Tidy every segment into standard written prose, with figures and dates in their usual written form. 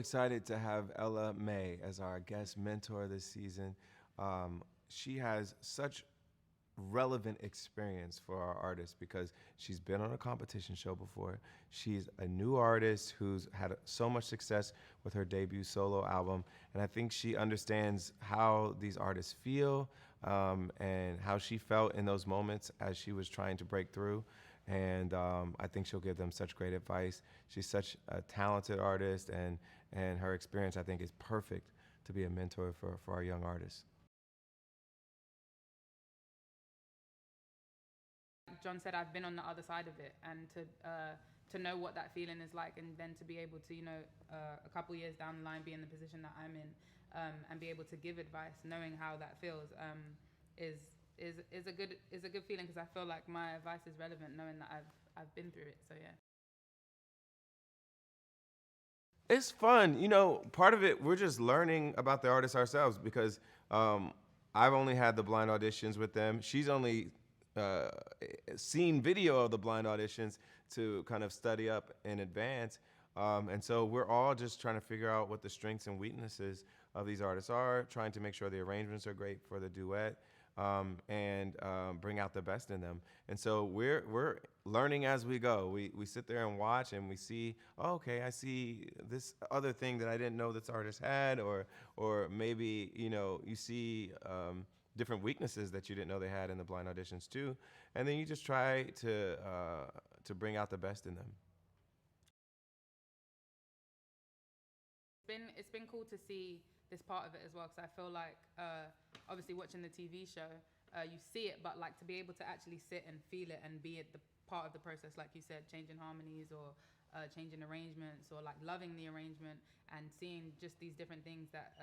excited to have Ella May as our guest mentor this season. She has such relevant experience for our artists because she's been on a competition show before. She's a new artist who's had so much success with her debut solo album, and I think she understands how these artists feel and how she felt in those moments as she was trying to break through. And I think she'll give them such great advice. She's such a talented artist, and her experience, I think, is perfect to be a mentor for our young artists. John said, I've been on the other side of it, and to know what that feeling is like, and then to be able to, a couple years down the line, be in the position that I'm in, and be able to give advice, knowing how that feels, is a good feeling, because I feel like my advice is relevant, knowing that I've been through it. So yeah. It's fun. Part of it, we're just learning about the artists ourselves because I've only had the blind auditions with them. She's only uh, seen video of the blind auditions to kind of study up in advance. And so we're all just trying to figure out what the strengths and weaknesses of these artists are, trying to make sure the arrangements are great for the duet, and bring out the best in them. And so we're learning as we go. We sit there and watch, and we see, oh, okay, I see this other thing that I didn't know this artist had, or maybe you see different weaknesses that you didn't know they had in the blind auditions too, and then you just try to bring out the best in them. It's been cool to see this part of it as well, because I feel like obviously watching the TV show, you see it, but like to be able to actually sit and feel it and be at the part of the process, like you said, changing harmonies or changing arrangements, or like loving the arrangement and seeing just these different things that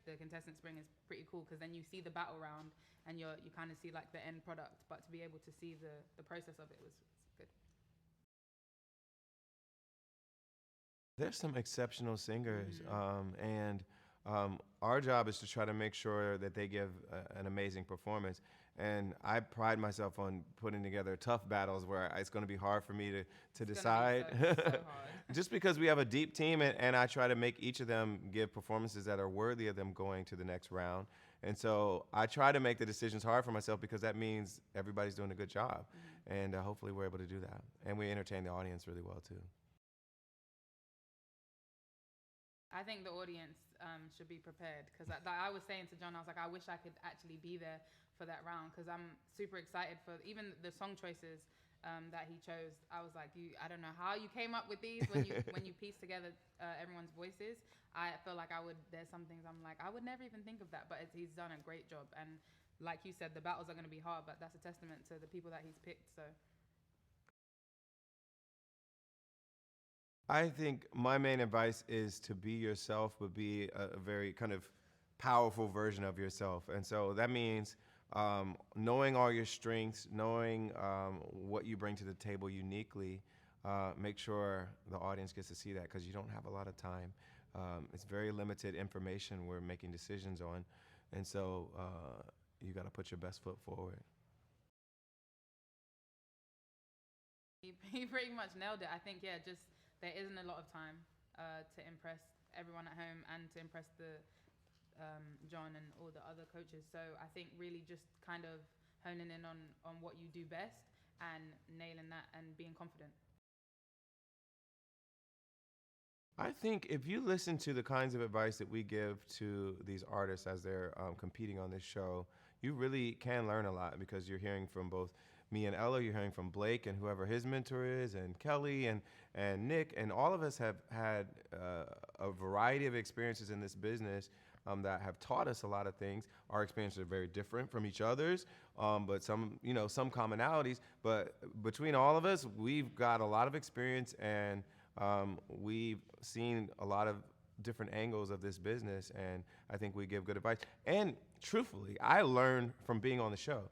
the contestants bring is pretty cool, because then you see the battle round and you kind of see like the end product, but to be able to see the process of it was good. There's some exceptional singers, and our job is to try to make sure that they give an amazing performance. And I pride myself on putting together tough battles where it's going to be hard for me to decide. So hard. Just because we have a deep team, and I try to make each of them give performances that are worthy of them going to the next round. And so I try to make the decisions hard for myself, because that means everybody's doing a good job. And hopefully we're able to do that. And we entertain the audience really well, too. I think the audience should be prepared, because I was saying to John, I was like, I wish I could actually be there for that round, because I'm super excited for even the song choices that he chose. I was like, I don't know how you came up with these when you piece together everyone's voices. I feel like there's some things I'm like, I would never even think of that, but he's done a great job. And like you said, the battles are going to be hard, but that's a testament to the people that he's picked. So. I think my main advice is to be yourself, but be a very kind of powerful version of yourself. And so that means knowing all your strengths, knowing what you bring to the table uniquely. Make sure the audience gets to see that, because you don't have a lot of time. It's very limited information we're making decisions on. And so you got to put your best foot forward. He pretty much nailed it. I think, yeah, just there isn't a lot of time to impress everyone at home and to impress the John and all the other coaches. So I think really just kind of honing in on what you do best and nailing that and being confident. I think if you listen to the kinds of advice that we give to these artists as they're competing on this show, you really can learn a lot, because you're hearing from both me and Ella, you're hearing from Blake and whoever his mentor is, and Kelly and Nick, and all of us have had a variety of experiences in this business that have taught us a lot of things. Our experiences are very different from each other's, but some commonalities. But between all of us, we've got a lot of experience, and we've seen a lot of different angles of this business, and I think we give good advice. And truthfully, I learned from being on the show.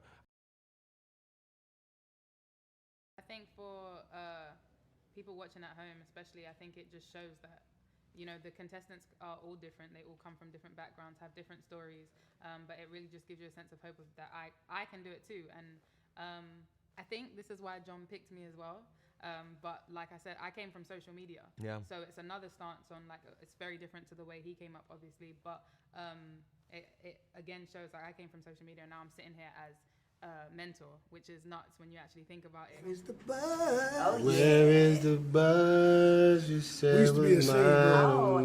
I think for people watching at home, especially, I think it just shows that the contestants are all different. They all come from different backgrounds, have different stories, but it really just gives you a sense of hope of that I can do it too. And I think this is why John picked me as well. But like I said, I came from social media. Yeah. So it's another stance on like it's very different to the way he came up, obviously. But it again shows like I came from social media and now I'm sitting here as mentor, which is nuts when you actually think about it. Where's the buzz? Oh, Where is the buzz you We said used to be was a singer group. mine? Oh,